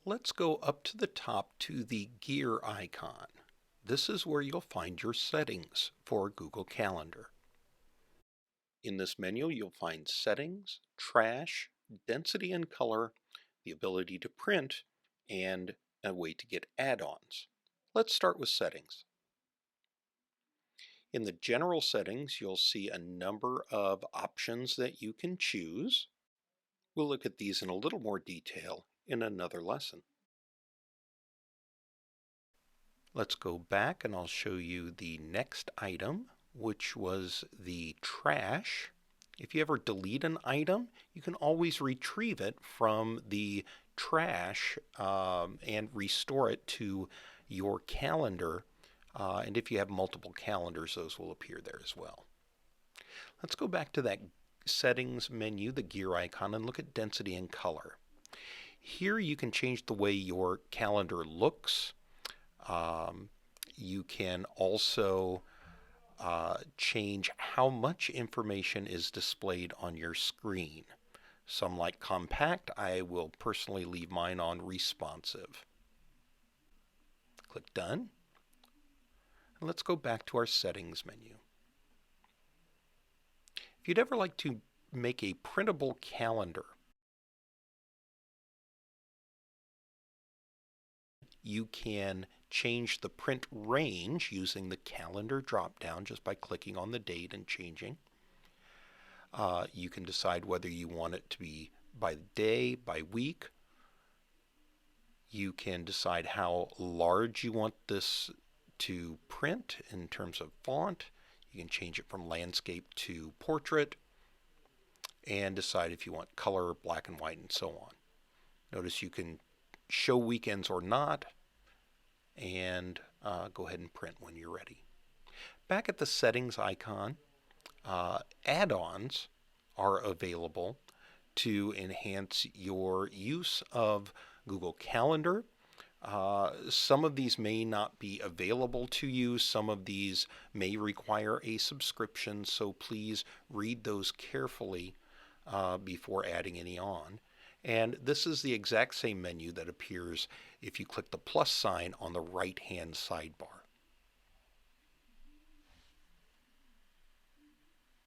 Let's go up to the top to the gear icon. This is where you'll find your settings for Google Calendar. In this menu, you'll find settings, trash, density and color, the ability to print, and a way to get add-ons. Let's start with settings. In the general settings, you'll see a number of options that you can choose. We'll look at these in a little more detail in another lesson. Let's go back and I'll show you the next item, which was the trash. If you ever delete an item, you can always retrieve it from the trash and restore it to your calendar. And if you have multiple calendars, those will appear there as well. Let's go back to that settings menu, the gear icon, and look at density and color. Here you can change the way your calendar looks. You can also change how much information is displayed on your screen. Some like compact. I will personally leave mine on responsive. Click Done. And let's go back to our settings menu. If you'd ever like to make a printable calendar, you can change the print range using the calendar drop-down just by clicking on the date and changing. You can decide whether you want it to be by day, by week. You can decide how large you want this to print in terms of font. You can change it from landscape to portrait and decide if you want color, black and white, and so on. Notice you can show weekends or not, and go ahead and print when you're ready. Back at the settings icon, add-ons are available to enhance your use of Google Calendar. Some of these may not be available to you. Some of these may require a subscription, so please read those carefully before adding any on. And this is the exact same menu that appears if you click the plus sign on the right-hand sidebar.